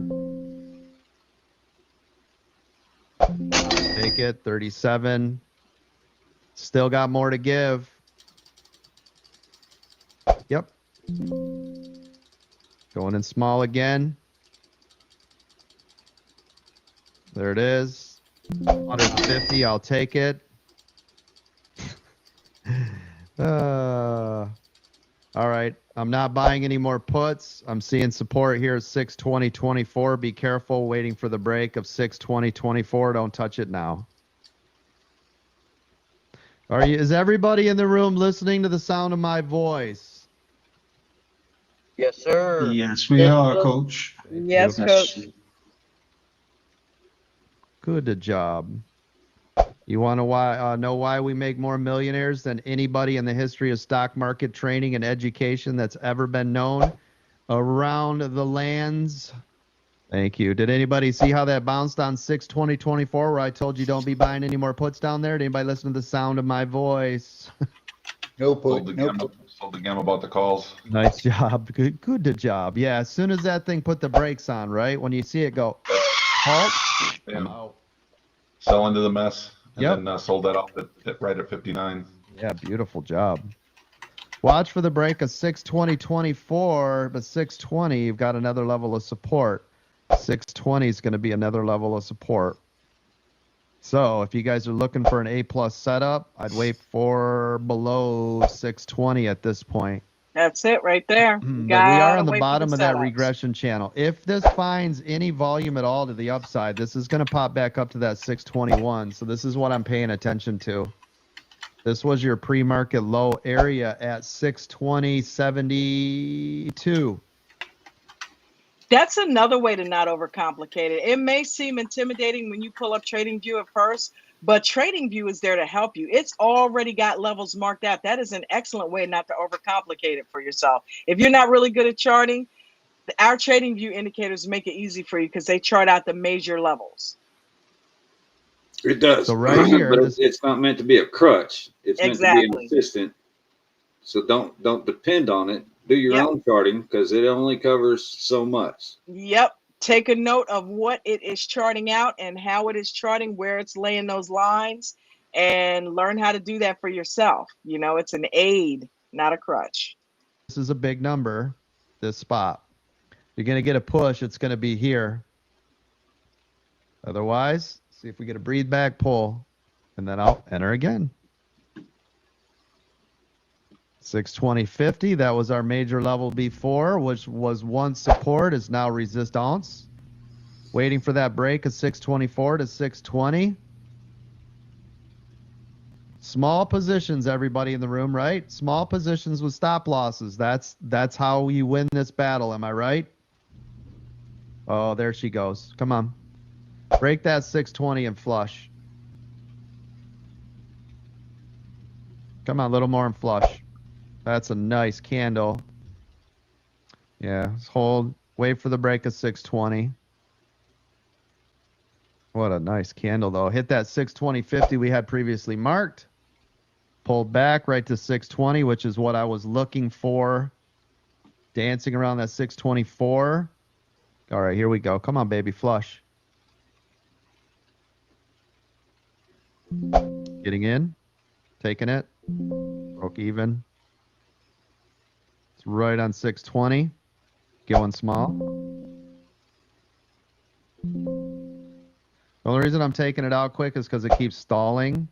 Take it. 37. Still got more to give. Yep. Going in small again. There it is. 150. I'll take it. All right. I'm not buying any more puts. I'm seeing support here at 620.24. Be careful waiting for the break of 620.24. Don't touch it now. Is everybody in the room listening to the sound of my voice? Yes, sir. Yes, we are, Coach. Yes, you. Coach. Good job. You want to know why we make more millionaires than anybody in the history of stock market training and education that's ever been known around the lands? Thank you. Did anybody see how that bounced on 620.24 where I told you don't be buying any more puts down there? Did anybody listen to the sound of my voice? No Sold put. the game about the calls. Nice job. Good job. Yeah, as soon as that thing put the brakes on, right? When you see it go, halt, I'm out. Sell into the mess, and Yep. then sold that off right at 59. Yeah, beautiful job. Watch for the break of 620.24, but 620, you've got another level of support. 620 is going to be another level of support. So if you guys are looking for an A-plus setup, I'd wait for below 620 at this point. That's it right there. But we are on the bottom of that setups. regression channel. If this finds any volume at all to the upside, this is going to pop back up to that 621. So this is what I'm paying attention to. This was your pre-market low area at 620.72. That's another way to not overcomplicate it. It may seem intimidating when you pull up TradingView at first, but TradingView is there to help you. It's already got levels marked out. That is an excellent way not to overcomplicate it for yourself. If you're not really good at charting, our TradingView indicators make it easy for you because they chart out the major levels. It does. So right here, but it's not meant to be a crutch. It's meant to be an assistant. So don't depend on it. Do your own charting because it only covers so much. Yep. Take a note of what it is charting out and how it is charting, where it's laying those lines, and learn how to do that for yourself. You know, it's an aid, not a crutch. This is a big number, this spot. You're going to get a push. It's going to be here. Otherwise, see if we get a breathe back pull, and then I'll enter again. 620.50, that was our major level before, which was once support, is now resistance. Waiting for that break of 624 to 620. Small positions, everybody in the room, right? Small positions with stop losses. That's how you win this battle, am I right? Oh, there she goes. Come on. Break that 620 and flush. Come on, a little more and flush. That's a nice candle. Yeah, let's hold. Wait for the break of 620. What a nice candle, though. Hit that 620.50 we had previously marked. Pulled back right to 620, which is what I was looking for. Dancing around that 624. All right, here we go. Come on, baby, flush. Getting in. Taking it. Broke even. It's right on 620. Going small. The only reason I'm taking it out quick is because it keeps stalling.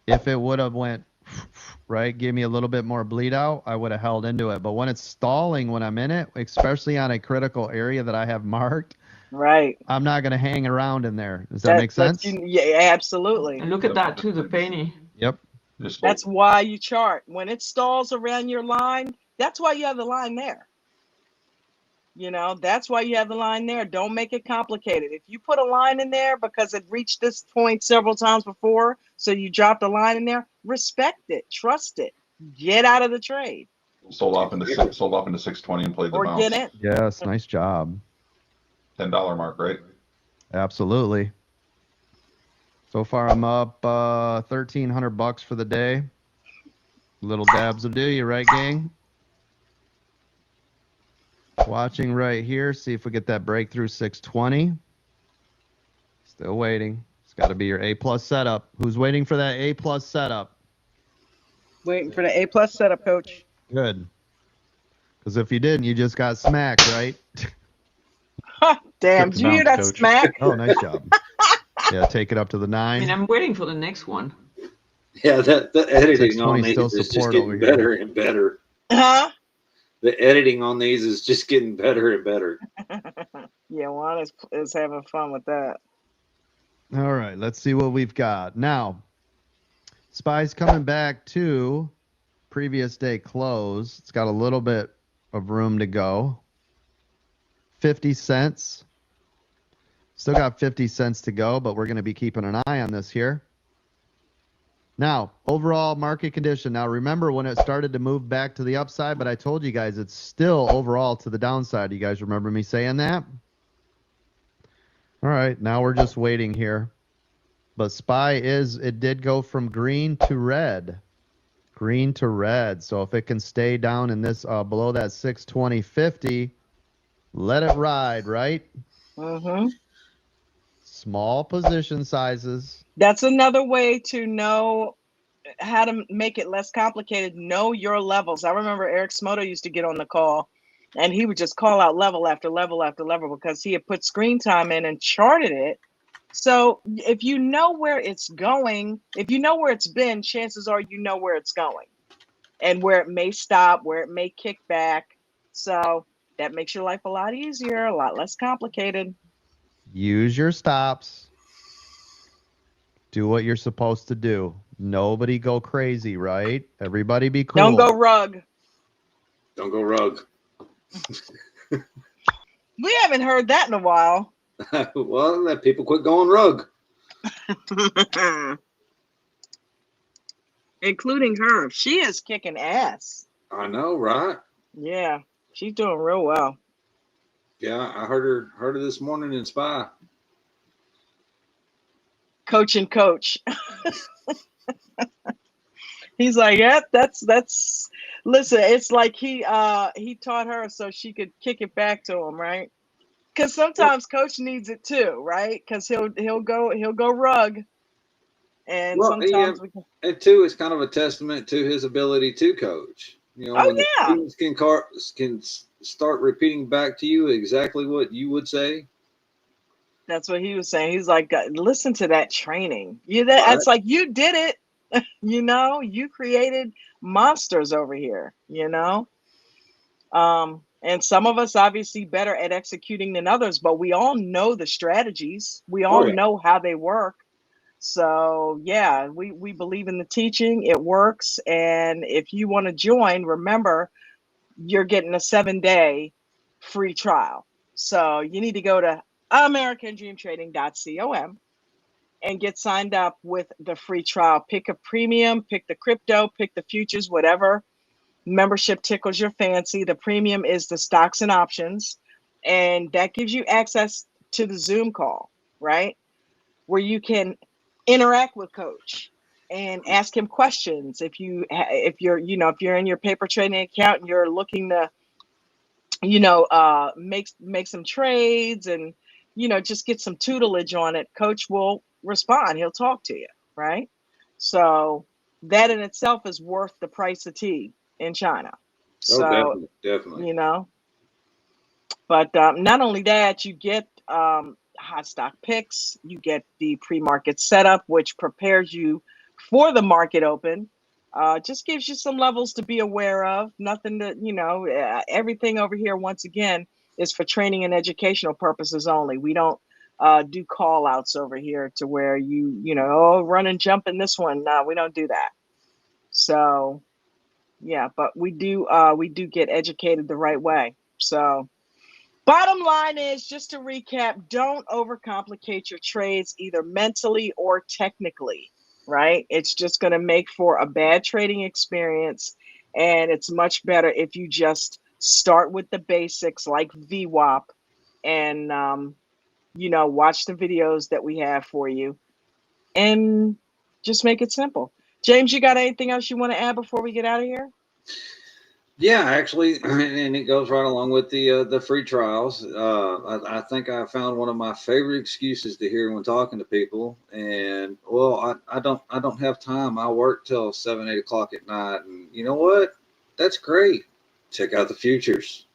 If it would have went, right, give me a little bit more bleed out, I would have held into it. But when it's stalling when I'm in it, especially on a critical area that I have marked, right, I'm not going to hang around in there. Does that make sense? Yeah, absolutely. And look at that too, the penny. Yep. That's why you chart. When it stalls around your line, that's why you have the line there. You know, that's why you have the line there. Don't make it complicated. If you put a line in there because it reached this point several times before, so you dropped a line in there, respect it, trust it, get out of the trade. Sold off into 620 and played the bounce. Get in. Yes, nice job. $10 mark, right? Absolutely. So far, I'm up $1,300 for the day. Little dabs will do you, right, gang? Watching right here, see if we get that breakthrough 620. Still waiting. It's got to be your A-plus setup. Who's waiting for that A-plus setup? Waiting for the A-plus setup, Coach. Good. Because if you didn't, you just got smacked, right? Damn, did you hear that smack? Oh, nice job. Yeah, take it up to the 9. I mean, I'm waiting for the next one. Yeah, the editing on 620 these still is just support over getting here. better and better. Huh? The editing on these is just getting better and better. Yeah, Juan is having fun with that. All right, let's see what we've got. Now, SPY's coming back to previous day close. It's got a little bit of room to go. 50 cents. Still got 50 cents to go, but we're going to be keeping an eye on this here. Now, overall market condition. Now, remember when it started to move back to the upside, but I told you guys it's still overall to the downside. You guys remember me saying that? All right, now we're just waiting here. But SPY it did go from green to red. Green to red. So if it can stay down in this below that 620.50, let it ride, right? Mm-hmm. Small position sizes. That's another way to know how to make it less complicated. Know your levels. I remember Eric Smoto used to get on the call and he would just call out level after level after level because he had put screen time in and charted it. So if you know where it's going, if you know where it's been, chances are you know where it's going and where it may stop, where it may kick back. So that makes your life a lot easier, a lot less complicated. Use your stops. Do what you're supposed to do. Nobody go crazy, right? Everybody be cool. Don't go rug. Don't go rug. We haven't heard that in a while. Well, let people quit going rug. Including her. She is kicking ass. I know, right? Yeah, she's doing real well. Yeah, I heard her this morning in SPY. Coach. He's like, yep, that's listen, it's like he taught her so she could kick it back to him, right? Because sometimes coach needs it too, right? Because he'll go rug. And Well, sometimes yeah, and two, it's kind of a testament to his ability to coach. You know, Oh, when the yeah. students can start repeating back to you exactly what you would say. That's what he was saying. He's like, listen to that training. It's like you did it. You know, you created monsters over here, you know? And some of us obviously better at executing than others, but we all know the strategies. We all know how they work. So yeah, we believe in the teaching. It works. And if you want to join, remember, you're getting a 7-day free trial. So you need to go to americandreamtrading.com and get signed up with the free trial. Pick a premium, pick the crypto, pick the futures, whatever membership tickles your fancy. The premium is the stocks and options, and that gives you access to the Zoom call, right? Where you can interact with coach and ask him questions. If you're in your paper trading account and you're looking to make some trades and just get some tutelage on it, coach will respond. He'll talk to you, right? So that in itself is worth the price of tea in China. So definitely. But not only that, you get hot stock picks, you get the pre-market setup, which prepares you for the market open. Just gives you some levels to be aware of. Nothing to, everything over here, once again, is for training and educational purposes only. We don't do call outs over here to where run and jump in this one. No, we don't do that. So yeah, but we do get educated the right way. So bottom line is, just to recap, don't overcomplicate your trades either mentally or technically, right? It's just going to make for a bad trading experience, and it's much better if you just start with the basics like VWAP and watch the videos that we have for you and just make it simple. James, you got anything else you want to add before we get out of here? Yeah, actually, and it goes right along with the free trials. I think I found one of my favorite excuses to hear when talking to people. And well, I don't have time. I work till 7, 8 o'clock at night. And you know what? That's great. Check out the futures.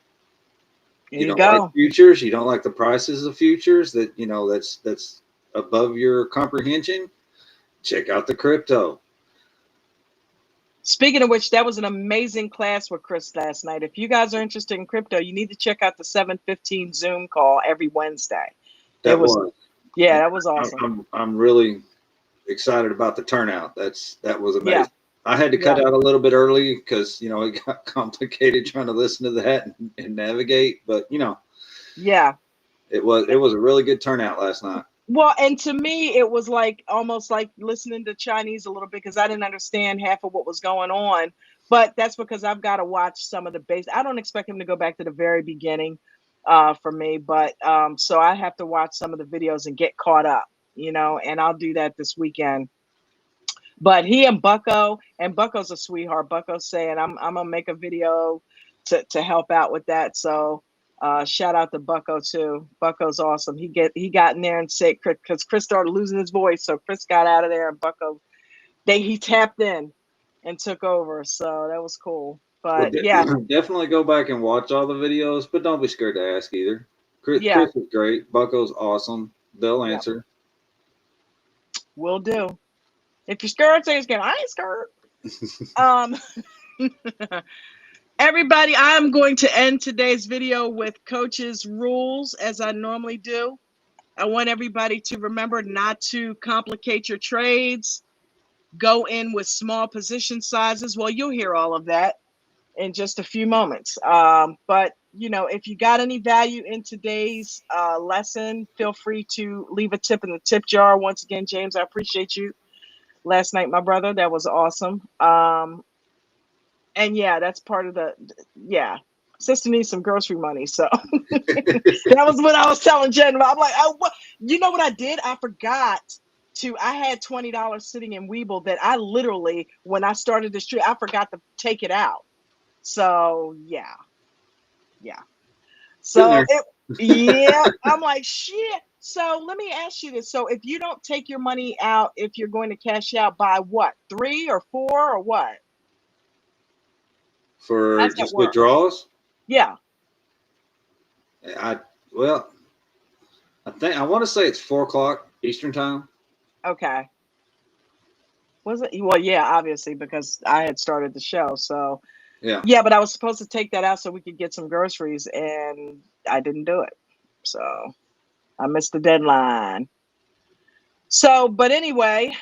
You don't go. like futures. You don't like the prices of futures that's above your comprehension. Check out the crypto. Speaking of which, that was an amazing class with Chris last night. If you guys are interested in crypto, you need to check out the 7:15 Zoom call every Wednesday. That was. Yeah, that was awesome. I'm really excited about the turnout. That was amazing. Yeah. I had to cut out a little bit early because it got complicated trying to listen to that and navigate. But yeah, it was a really good turnout last night. Well, and to me, it was like almost like listening to Chinese a little bit because I didn't understand half of what was going on. But that's because I've got to watch some of the base. I don't expect him to go back to the very beginning for me, but so I have to watch some of the videos and get caught up, and I'll do that this weekend. But he and Bucko's a sweetheart. Bucko's saying I'm gonna make a video to help out with that. So shout out to Bucko too. Bucko's awesome. He got in there and said because Chris started losing his voice, so Chris got out of there and Bucko he tapped in and took over. So that was cool. But yeah, definitely go back and watch all the videos, but don't be scared to ask either. Chris is great. Bucko's awesome. They'll answer. Will do. If you're scared, say scared. I ain't scared. Everybody, I'm going to end today's video with Coach's rules as I normally do. I want everybody to remember not to complicate your trades. Go in with small position sizes. Well, you'll hear all of that in just a few moments. But, if you got any value in today's lesson, feel free to leave a tip in the tip jar. Once again, James, I appreciate you last night, my brother. That was awesome. And yeah, that's part of sister needs some grocery money. So that was what I was telling Jen. I'm like, you know what I did? I forgot I had $20 sitting in Weeble that I literally, when I started this trip, I forgot to take it out. So yeah. So I'm like, shit. So let me ask you this. So if you don't take your money out, if you're going to cash out by what, 3 or 4 or what? For just withdrawals? Yeah. I think I want to say it's 4:00 Eastern time. Okay. Was it? Well, yeah, obviously because I had started the show. So yeah, but I was supposed to take that out so we could get some groceries, and I didn't do it. So I missed the deadline. So, but anyway,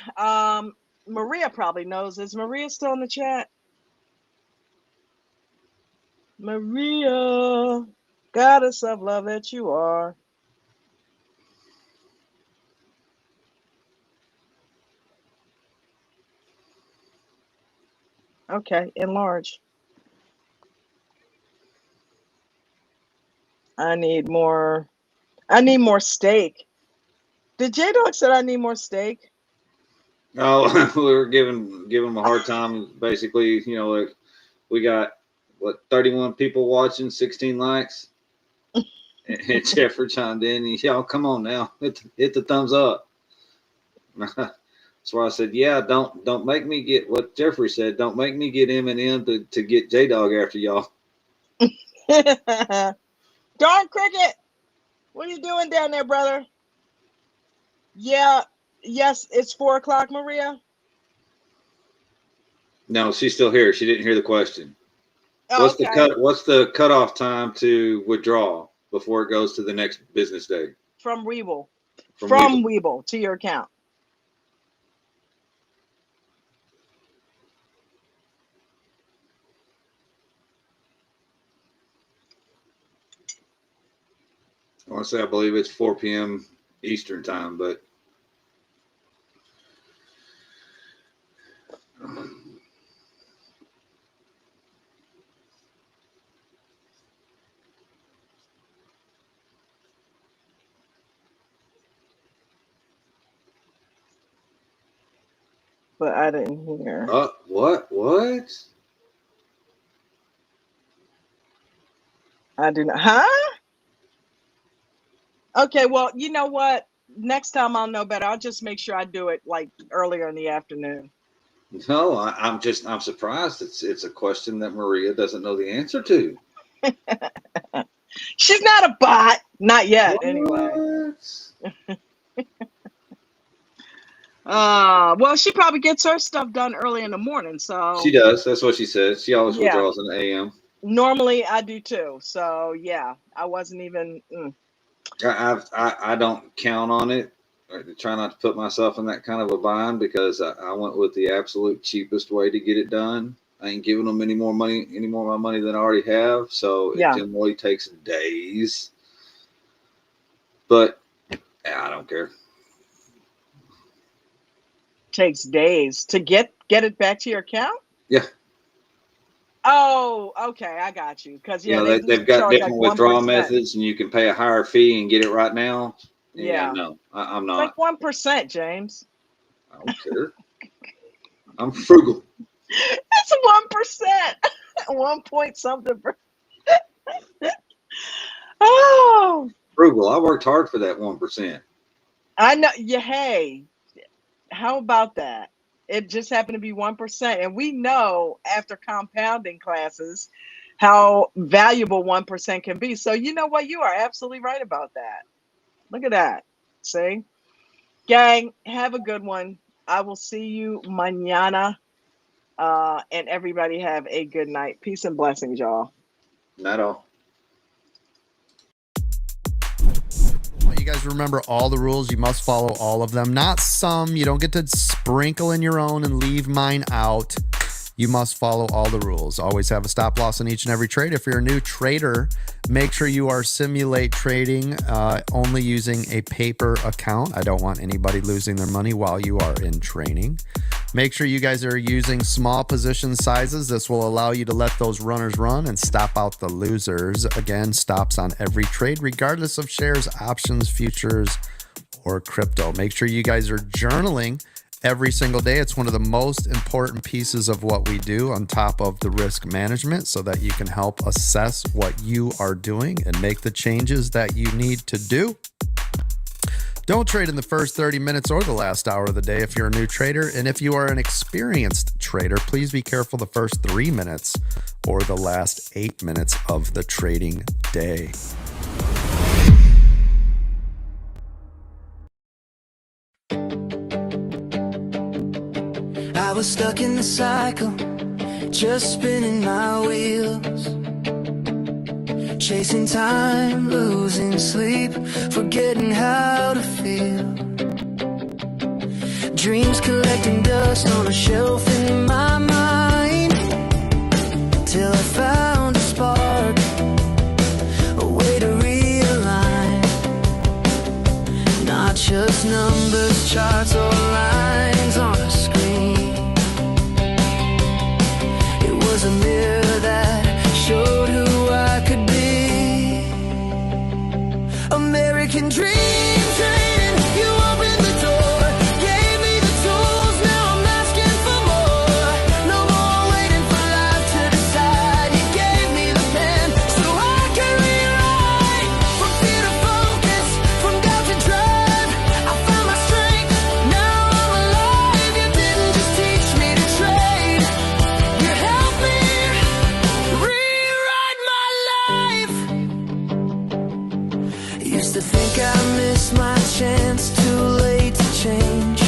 Maria probably knows. Is Maria still in the chat? Maria, goddess of love that you are. Okay, enlarge. I need more steak. Did J-Dog said I need more steak? Oh, we were giving him a hard time. Basically, like we got 31 people watching, 16 likes. And Jeffrey chimed in. Y'all, come on now, hit the thumbs up. That's why I said, yeah, don't make me get what Jeffrey said. Don't make me get Eminem to get J-Dog after y'all. Darn Cricket, what are you doing down there, brother? Yeah, yes, it's 4:00, Maria. No, she's still here. She didn't hear the question. Oh, what's the cutoff time to withdraw before it goes to the next business day? From Weeble. From Weeble to your account. I want to say I believe it's 4 p.m. Eastern time, but I didn't hear. What? I do not. Huh? Okay, well, you know what? Next time I'll know better. I'll just make sure I do it like earlier in the afternoon. No, I'm surprised. It's a question that Maria doesn't know the answer to. She's not a bot. Not yet, anyway. Well, she probably gets her stuff done early in the morning. So She does. That's what she says. She always yeah, withdraws in the AM. normally I do too. So yeah, I wasn't even. I don't count on it. I try not to put myself in that kind of a bind because I went with the absolute cheapest way to get it done. I ain't giving them any more of my money than I already have. So Yeah. it generally takes days. But yeah, I don't care. Takes days to get it back to your account. Yeah. Oh, okay, I got you. Because You know, they've got charge different like withdrawal 1%. methods, and you can pay a higher fee and get it right now. Yeah. No, I'm It's not. like 1%, James. I don't care. I'm frugal. That's 1%. 1 point something. Oh, Frugal. I worked hard for that 1%. I know. Yeah. Hey, how about that? It just happened to be 1%, and we know after compounding classes how valuable 1% can be. So you know what? You are absolutely right about that. Look at that. See, gang, have a good one. I will see you mañana. And everybody have a good night. Peace and blessings, y'all. Not all. You guys remember all the rules. You must follow all of them. Not some. You don't get to sprinkle in your own and leave mine out. You must follow all the rules. Always have a stop loss in each and every trade. If you're a new trader, make sure you are simulate trading only using a paper account. I don't want anybody losing their money while you are in training. Make sure you guys are using small position sizes. This will allow you to let those runners run and stop out the losers. Again, stops on every trade, regardless of shares, options, futures, or crypto. Make sure you guys are journaling every single day. It's one of the most important pieces of what we do on top of the risk management so that you can help assess what you are doing and make the changes that you need to do. Don't trade in the first 30 minutes or the last hour of the day if you're a new trader. And if you are an experienced trader, please be careful the first 3 minutes or the last 8 minutes of the trading day. I was stuck in the cycle, just spinning my wheels, chasing time, losing sleep, forgetting how to feel. Dreams collecting dust on a shelf in my mind, till I found a spark, a way to realign. Not just numbers, charts, or lines on a screen. It was a mirror that showed who I could be. American dream train, you opened the door, gave me the tools, now I'm asking for more. No more waiting for life to decide. You gave me the pen so I can rewrite. From fear to focus, from doubt to drive, I found my strength, now I'm alive. You didn't just teach me to trade, you helped me rewrite my life. Used to think I missed my chance, too late to change,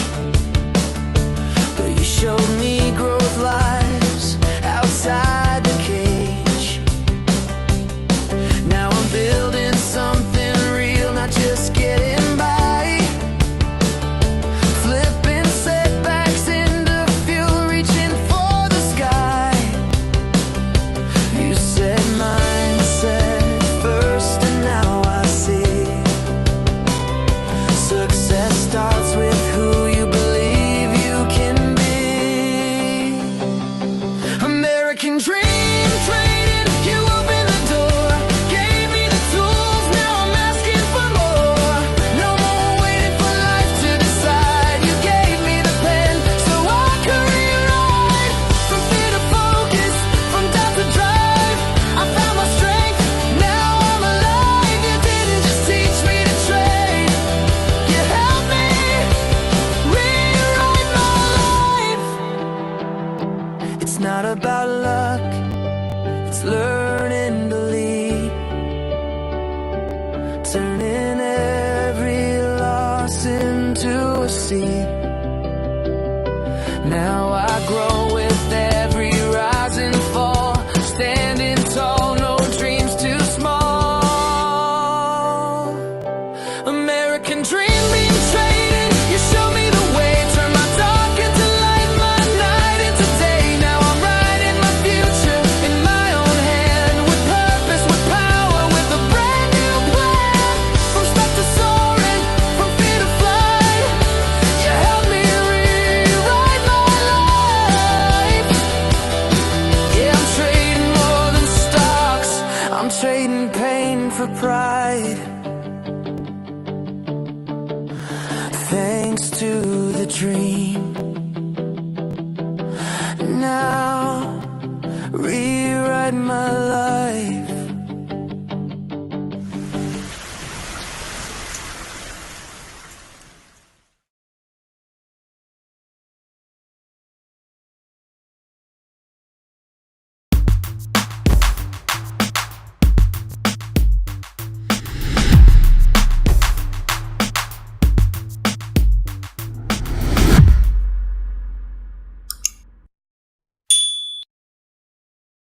but you showed me growth lies outside the cage. Now I'm building something real, not just getting by, flipping setbacks into fuel, reaching for the sky. You said mindset first, and now I see success starts with who you believe you can be. American dream trading, you opened the door, gave me the tools, now I'm asking for more. No more waiting for life to decide. You gave me the pen so I could rewrite. From fear to focus, from doubt to drive, I found my strength, now I'm alive. You didn't just teach me to trade, you helped me rewrite my life. It's not about luck, it's learning to lead, turning every loss into a seed. Now I grow with every rise and fall, standing tall, no dreams too small. American dream being traded, you show me the way, turn my dark into light, my night into day. Now I'm writing my future in my own hand, with purpose, with power, with a brand new plan. From stuck to soaring, from fear to flight, you help me rewrite my life. Yeah, I'm trading more than stocks, I'm trading pain for pride. Thanks to the dream